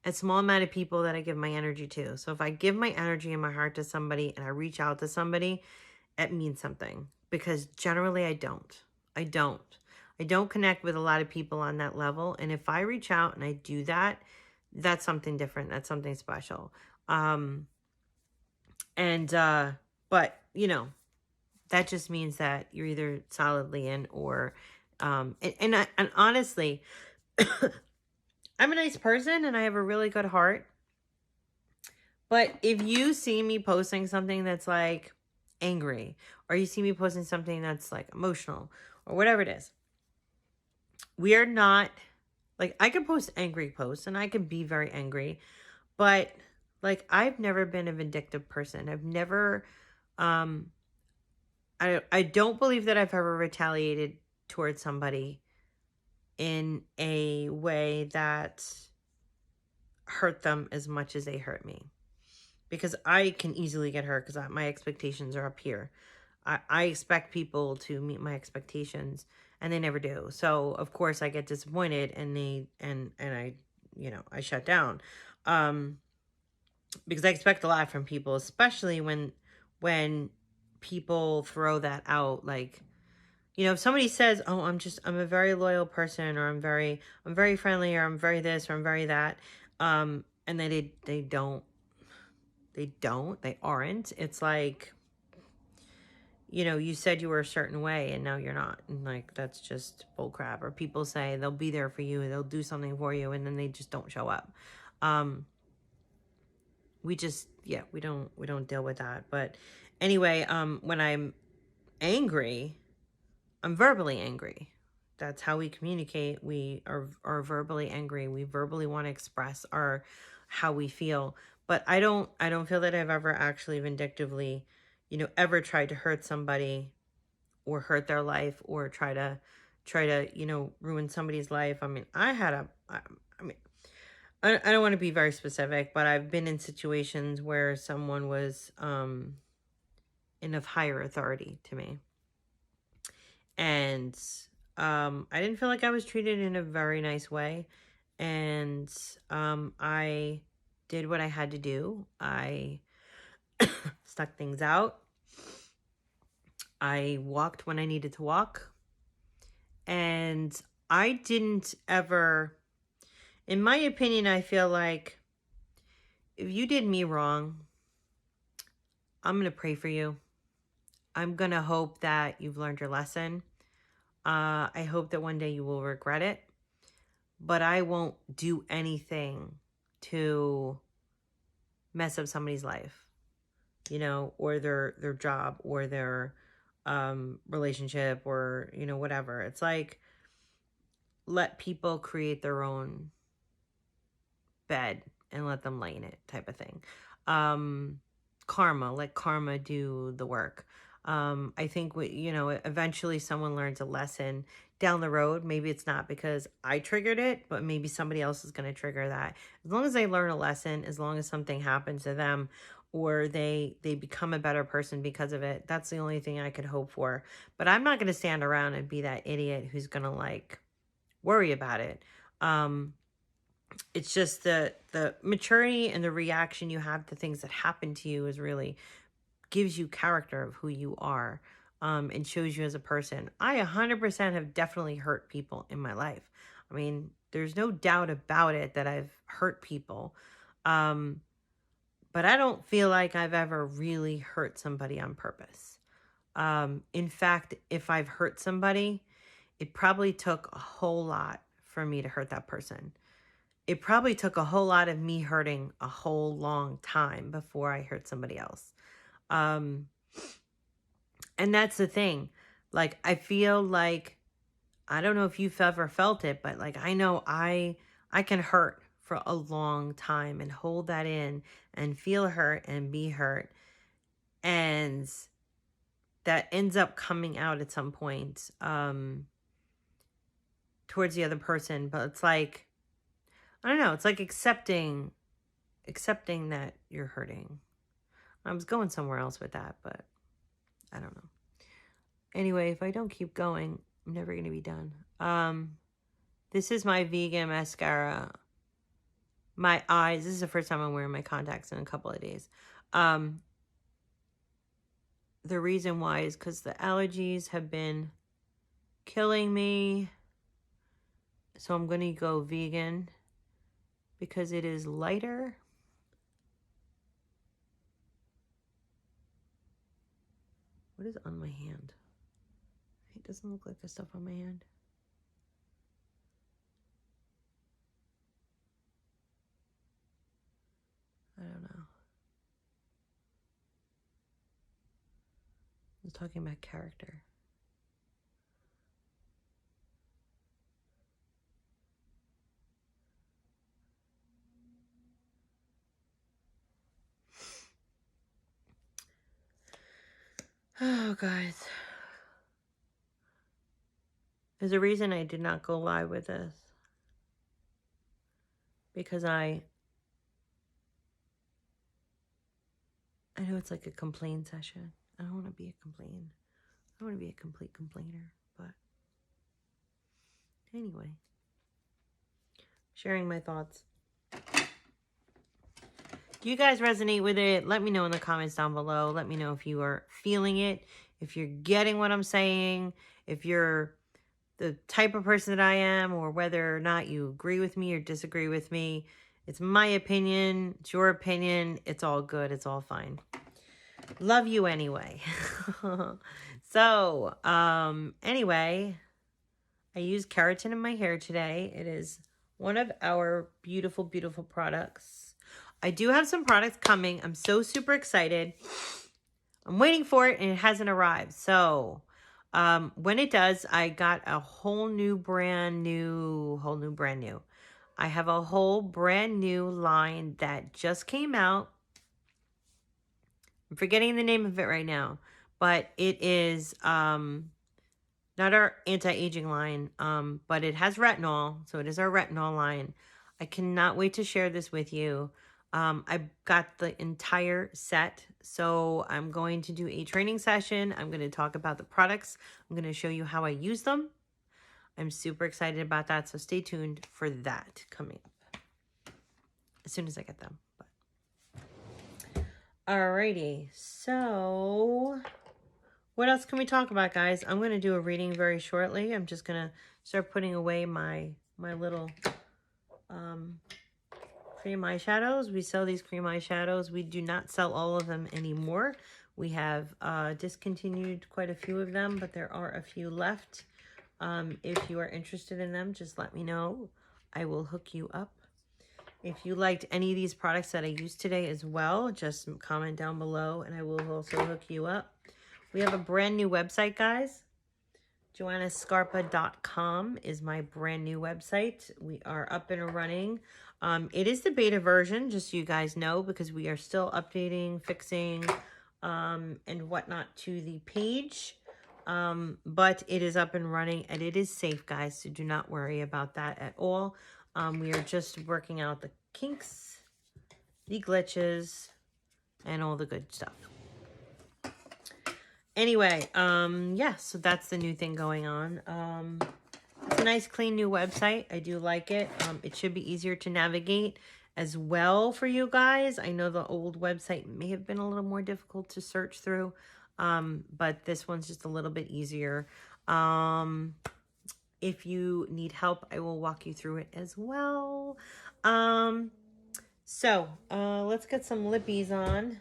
S1: A small amount of people that I give my energy to. So if I give my energy and my heart to somebody and I reach out to somebody, it means something. Because generally I don't connect with a lot of people on that level. And if I reach out and I do that, that's something different. That's something special. But that just means that you're either solidly in or, and honestly, I'm a nice person and I have a really good heart. But if you see me posting something that's like angry, or you see me posting something that's like emotional, or whatever it is, we are not, like, I can post angry posts and I can be very angry, but like, I've never been a vindictive person. I've never, I don't believe that I've ever retaliated towards somebody in a way that hurt them as much as they hurt me. Because I can easily get hurt because my expectations are up here. I expect people to meet my expectations and they never do. So of course I get disappointed and I shut down. Because I expect a lot from people, especially when people throw that out. Like, if somebody says, "Oh, I'm a very loyal person," or I'm very friendly, or I'm very this, or I'm very that, and then they aren't. It's like, you said you were a certain way and now you're not. And like, that's just bull crap. Or people say they'll be there for you, they'll do something for you, and then they just don't show up. We don't deal with that. But anyway, when I'm angry, I'm verbally angry. That's how we communicate. We are verbally angry. We verbally want to express how we feel. But I don't feel that I've ever actually vindictively, ever tried to hurt somebody or hurt their life or try to ruin somebody's life. I mean, I don't want to be very specific, but I've been in situations where someone was in of higher authority to me. And I didn't feel like I was treated in a very nice way. And I did what I had to do. I stuck things out. I walked when I needed to walk. And I didn't ever, in my opinion, I feel like if you did me wrong, I'm going to pray for you. I'm going to hope that you've learned your lesson. I hope that one day you will regret it. But I won't do anything to mess up somebody's life, or their job, or their relationship, or, whatever. It's like, let people create their own bed and let them lay in it type of thing. Karma, let karma do the work. I think eventually someone learns a lesson down the road. Maybe it's not because I triggered it, but maybe somebody else is going to trigger that. As long as they learn a lesson, as long as something happens to them, or they become a better person because of it, that's the only thing I could hope for. But I'm not going to stand around and be that idiot who's going to like worry about it. It's just the maturity and the reaction you have to things that happen to you is really gives you character of who you are, and shows you as a person. I 100% have definitely hurt people in my life. I mean, there's no doubt about it that I've hurt people. But I don't feel like I've ever really hurt somebody on purpose. In fact, if I've hurt somebody, it probably took a whole lot for me to hurt that person. It probably took a whole lot of me hurting a whole long time before I hurt somebody else. And that's the thing. Like, I feel like, I don't know if you've ever felt it, but like, I know I can hurt for a long time and hold that in and feel hurt and be hurt. And that ends up coming out at some point, towards the other person. But it's like, I don't know. It's like accepting that you're hurting. I was going somewhere else with that, but I don't know. Anyway, if I don't keep going, I'm never going to be done. This is my vegan mascara. My eyes. This is the first time I'm wearing my contacts in a couple of days. The reason why is because the allergies have been killing me. So I'm going to go vegan because it is lighter. What is on my hand? It doesn't look like the stuff on my hand. I don't know. I was talking about character. Oh, guys. There's a reason I did not go live with this. Because I know it's like a complaint session. I don't want to be a complaint. I don't want to be a complete complainer. But anyway. Sharing my thoughts. Do you guys resonate with it? Let me know in the comments down below. Let me know if you are feeling it. If you're getting what I'm saying. If you're the type of person that I am. Or whether or not you agree with me or disagree with me. It's my opinion. It's your opinion. It's all good. It's all fine. Love you anyway. So, anyway. I use keratin in my hair today. It is one of our beautiful, beautiful products. I do have some products coming. I'm so super excited. I'm waiting for it and it hasn't arrived. So, when it does, I got a whole new brand new. I have a whole brand new line that just came out. I'm forgetting the name of it right now, but it is not our anti-aging line, but it has retinol, so it is our retinol line. I cannot wait to share this with you. I've got the entire set, so I'm going to do a training session. I'm going to talk about the products. I'm going to show you how I use them. I'm super excited about that, so stay tuned for that coming up as soon as I get them. Alrighty, so what else can we talk about, guys? I'm going to do a reading very shortly. I'm just going to start putting away my little cream eyeshadows. We sell these cream eyeshadows. We do not sell all of them anymore. We have discontinued quite a few of them, but there are a few left. If you are interested in them, just let me know. I will hook you up. If you liked any of these products that I used today as well, just comment down below and I will also hook you up. We have a brand new website, guys. JoannaScarpa.com is my brand new website. We are up and running. It is the beta version, just so you guys know, because we are still updating, fixing, and whatnot to the page. But it is up and running and it is safe, guys. So do not worry about that at all. We are just working out the kinks, the glitches, and all the good stuff. Anyway, yeah, so that's the new thing going on. It's a nice, clean new website. I do like it. It should be easier to navigate as well for you guys. I know the old website may have been a little more difficult to search through, but this one's just a little bit easier. If you need help, I will walk you through it as well. So let's get some lippies on.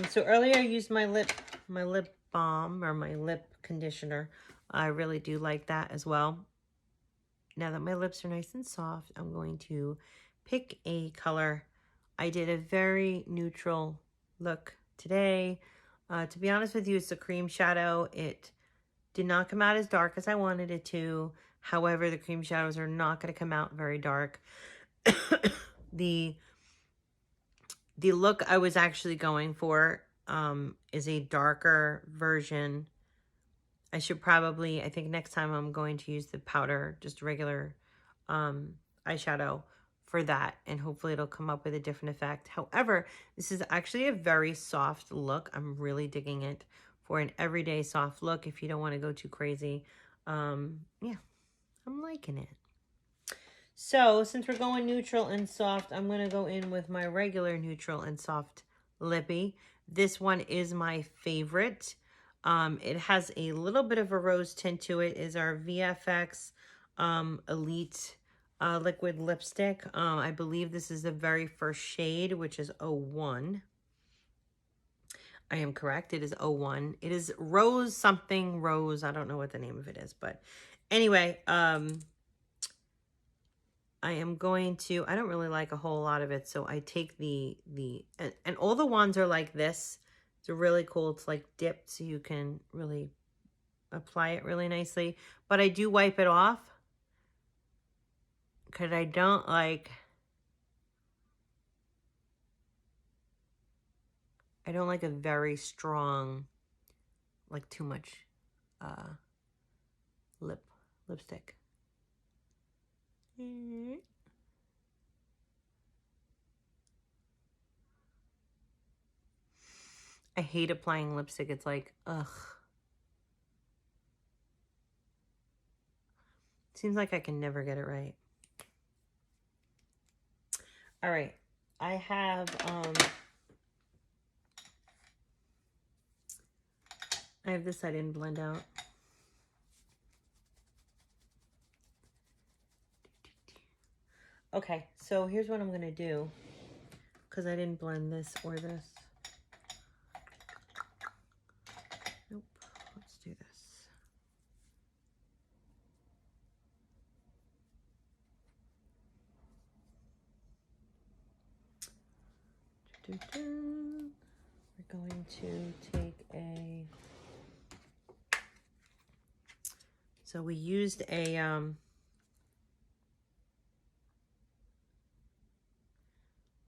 S1: So earlier I used my lip balm or my lip conditioner. I really do like that as well. Now that my lips are nice and soft, I'm going to pick a color. I did a very neutral look today. To be honest with you, it's a cream shadow. It did not come out as dark as I wanted it to. However, the cream shadows are not going to come out very dark. The look I was actually going for is a darker version. I think next time I'm going to use the powder, just regular eyeshadow for that. And hopefully it'll come up with a different effect. However, this is actually a very soft look. I'm really digging it for an everyday soft look if you don't want to go too crazy. Yeah, I'm liking it. So, since we're going neutral and soft, I'm going to go in with my regular neutral and soft lippy. This one is my favorite. It has a little bit of a rose tint to it. It is our VFX Elite liquid lipstick. I believe this is the very first shade, which is 01. I am correct. It is 01. It is rose something rose. I don't know what the name of it is, but anyway, I am going to, I don't really like a whole lot of it, so I take and all the wands are like this. It's really cool. It's like dipped, so you can really apply it really nicely. But I do wipe it off, because I don't like a very strong, like too much lipstick. I hate applying lipstick. It's like, ugh. Seems like I can never get it right. All right. I have this I didn't blend out. Okay, so here's what I'm going to do, because I didn't blend this or this. Nope, let's do this. We're going to take so we used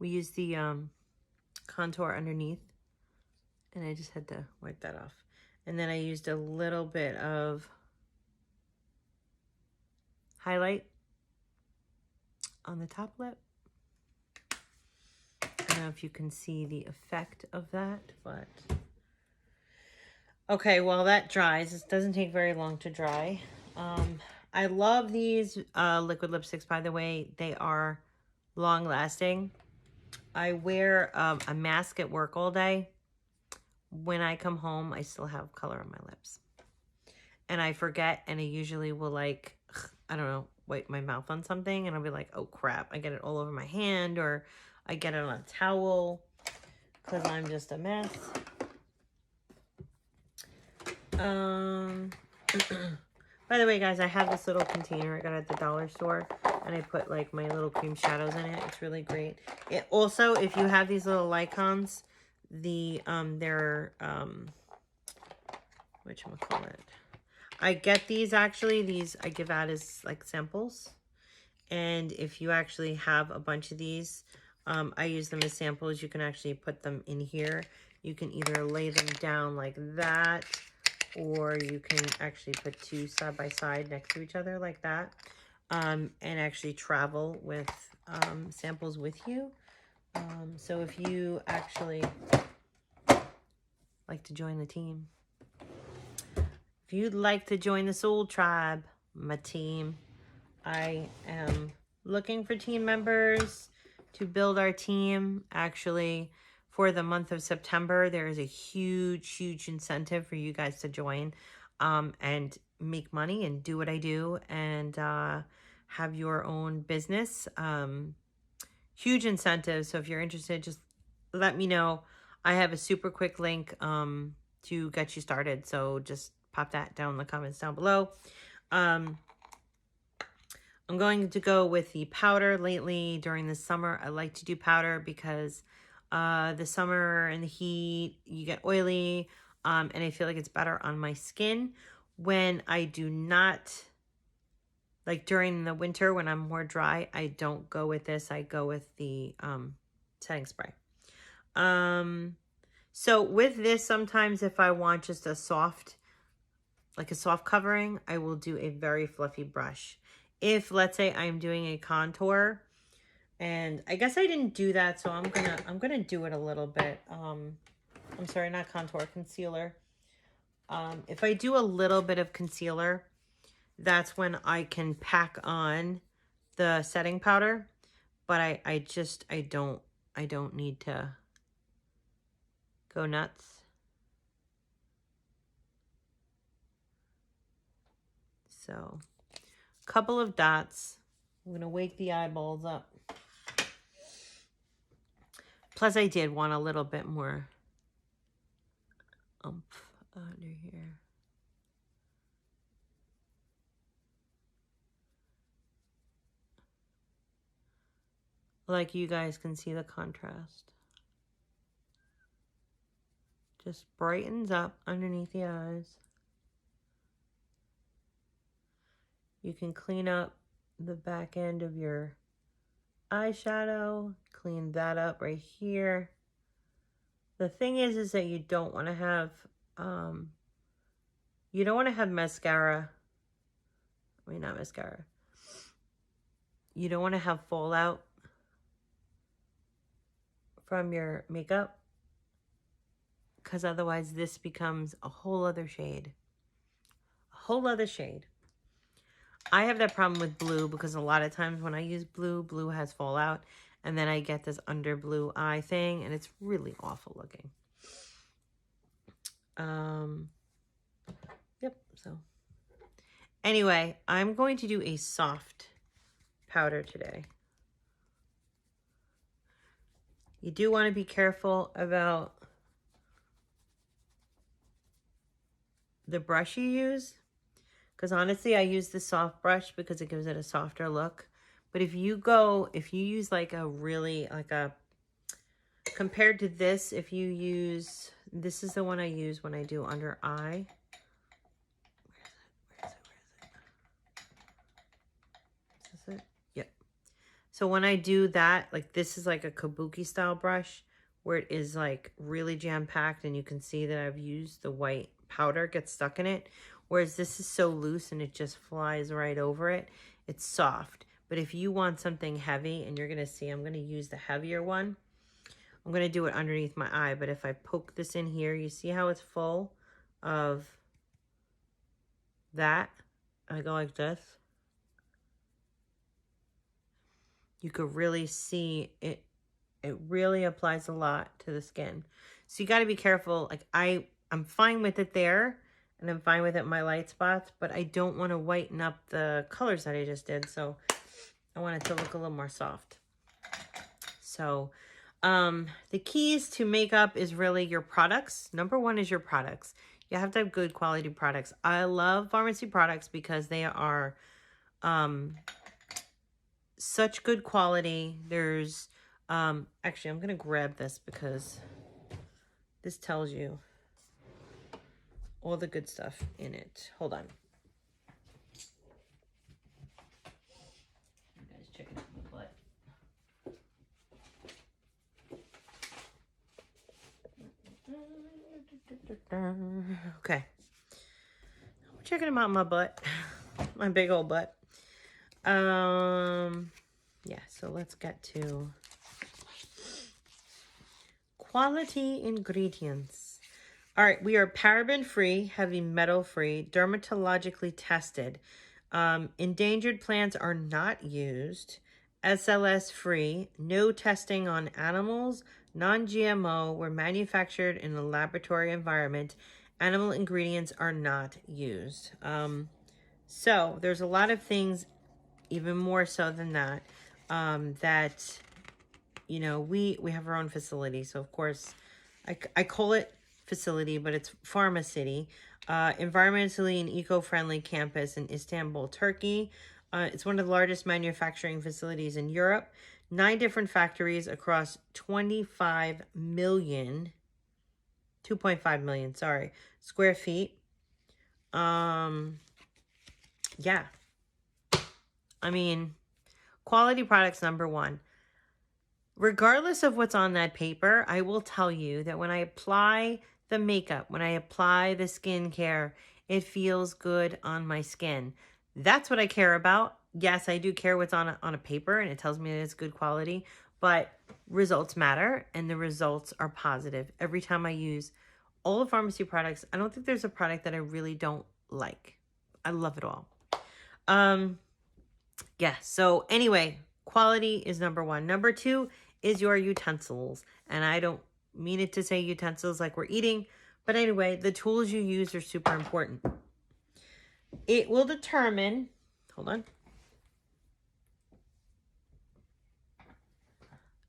S1: we used the contour underneath, and I just had to wipe that off. And then I used a little bit of highlight on the top lip. I don't know if you can see the effect of that, but okay, while that dries, this doesn't take very long to dry. I love these liquid lipsticks, by the way. They are long lasting. I wear a mask at work all day. When I come home, I still have color on my lips. And I forget, and I usually will, like, I don't know, wipe my mouth on something, and I'll be like, oh crap, I get it all over my hand, or I get it on a towel, because I'm just a mess. By the way, guys, I have this little container I got at the dollar store, and I put like my little cream shadows in it. It's really great. It also, if you have these little icons, their whatchamacallit. I get these actually, these I give out as like samples. And if you actually have a bunch of these, I use them as samples. You can actually put them in here. You can either lay them down like that, or you can actually put two side by side next to each other like that, and actually travel with samples with you. So if you actually like to join the team, if you'd like to join the Soul Tribe, my team, I am looking for team members to build our team. Actually, for the month of September, there is a huge incentive for you guys to join and make money and do what I do and have your own business. Huge incentive. So if you're interested, just let me know. I have a super quick link to get you started. So just pop that down in the comments down below. I'm going to go with the powder lately during the summer. I like to do powder because the summer and the heat, you get oily, and I feel like it's better on my skin. When I do not, like during the winter when I'm more dry, I don't go with this. I go with the setting spray. So with this, sometimes if I want just a soft, like a soft covering, I will do a very fluffy brush. If let's say I'm doing a contour, and I guess I didn't do that, so I'm gonna do it a little bit. I'm sorry, not contour, concealer. If I do a little bit of concealer, that's when I can pack on the setting powder. But I don't need to go nuts. So, couple of dots. I'm gonna wake the eyeballs up. Plus, I did want a little bit more oomph under here. Like you guys can see the contrast. Just brightens up underneath the eyes. You can clean up the back end of your eyeshadow. Clean that up right here. The thing is that you don't want to have mascara. I mean, not mascara. You don't want to have fallout from your makeup, because otherwise this becomes a whole other shade. A whole other shade. I have that problem with blue because a lot of times when I use blue, blue has fallout. And then I get this under blue eye thing. And it's really awful looking. Yep. So anyway, I'm going to do a soft powder today. You do want to be careful about the brush you use. Because honestly, I use the soft brush because it gives it a softer look. But if you use like a really, compared to this, if you use, this is the one I use when I do under eye. Where is this it? Yep. So when I do that, like this is like a kabuki style brush where it is like really jam-packed and you can see that I've used the white powder gets stuck in it. Whereas this is so loose and it just flies right over it. It's soft. But if you want something heavy, and you're going to see I'm going to use the heavier one. I'm going to do it underneath my eye. But if I poke this in here, you see how it's full of that? I go like this. You could really see it. It really applies a lot to the skin. So you got to be careful. Like I'm fine with it there. And I'm fine with it in my light spots, but I don't want to whiten up the colors that I just did. So I want it to look a little more soft. So the keys to makeup is really your products. Number one is your products. You have to have good quality products. I love pharmacy products because they are such good quality. There's actually, I'm going to grab this because This tells you all the good stuff in it. Hold on. You guys checking out my butt. Okay. I'm checking them out my butt. My big old butt. Yeah, so let's get to quality ingredients. All right, we are paraben free, heavy metal free, dermatologically tested. Endangered plants are not used. SLS free, no testing on animals, non-GMO, were manufactured in a laboratory environment. Animal ingredients are not used. So there's a lot of things, even more so than that, that, you know, we have our own facility. So of course, I call it facility, but it's Pharma City, environmentally and eco-friendly campus in Istanbul, Turkey. It's one of the largest manufacturing facilities in Europe. 9 different factories across 2.5 million, sorry, square feet. Yeah. I mean, quality products number one. Regardless of what's on that paper, I will tell you that when I apply the makeup, when I apply the skincare, it feels good on my skin. That's what I care about. Yes, I do care what's on a paper and it tells me that it's good quality, but results matter and the results are positive. Every time I use all the pharmacy products, I don't think there's a product that I really don't like. I love it all. Yeah, so anyway, quality is number one. Number two is your utensils. And I don't mean it to say utensils like we're eating, but anyway, the tools you use are super important. It will determine, hold on.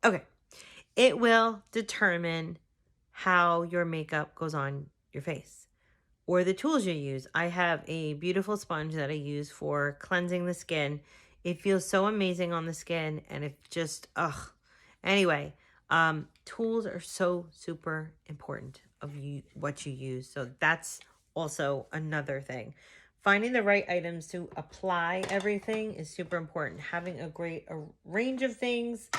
S1: Okay. It will determine how your makeup goes on your face or the tools you use. I have a beautiful sponge that I use for cleansing the skin. It feels so amazing on the skin and it just, ugh. Anyway, tools are so super important of what you use. So that's also another thing. Finding the right items to apply everything is super important. Having a range of things,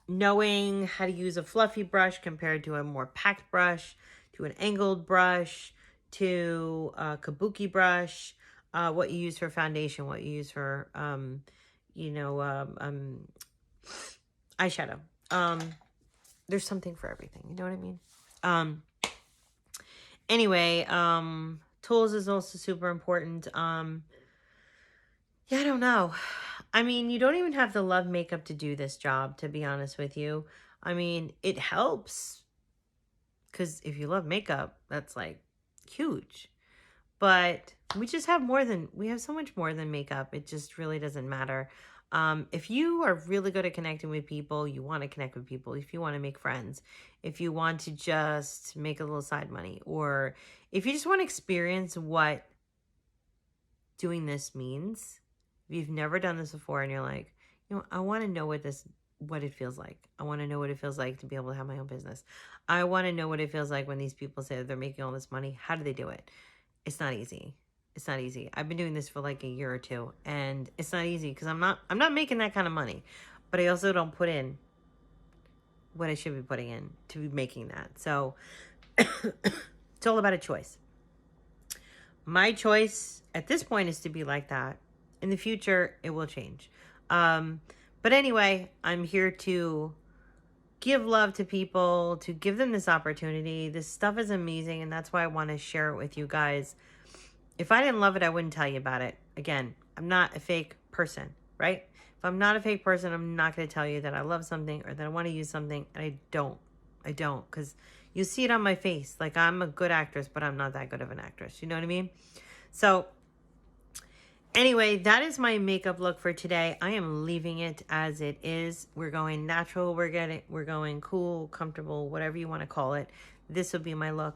S1: knowing how to use a fluffy brush compared to a more packed brush, to an angled brush, to a kabuki brush, what you use for foundation, what you use for, eyeshadow. There's something for everything. You know what I mean? Anyway, tools is also super important. Yeah, I don't know. I mean, you don't even have to love makeup to do this job, to be honest with you. I mean, it helps. Because if you love makeup, that's like huge. But we just have we have so much more than makeup. It just really doesn't matter. If you are really good at connecting with people, you want to connect with people, if you want to make friends, if you want to just make a little side money, or if you just want to experience what doing this means, if you've never done this before and you're like, you know, I want to know what it feels like. I want to know what it feels like to be able to have my own business. I want to know what it feels like when these people say that they're making all this money. How do they do it? It's not easy. It's not easy. I've been doing this for like a year or two and it's not easy because I'm not making that kind of money, but I also don't put in what I should be putting in to be making that. So it's all about a choice. My choice at this point is to be like that. In the future, it will change. But anyway, I'm here to give love to people, to give them this opportunity. This stuff is amazing, and that's why I want to share it with you guys. If I didn't love it, I wouldn't tell you about it. Again, I'm not a fake person, right? If I'm not a fake person, I'm not going to tell you that I love something or that I want to use something, and I don't, because you see it on my face. Like, I'm a good actress, but I'm not that good of an actress. You know what I mean? So anyway, that is my makeup look for today. I am leaving it as it is. We're going natural. We're going cool, comfortable, whatever you want to call it. This will be my look.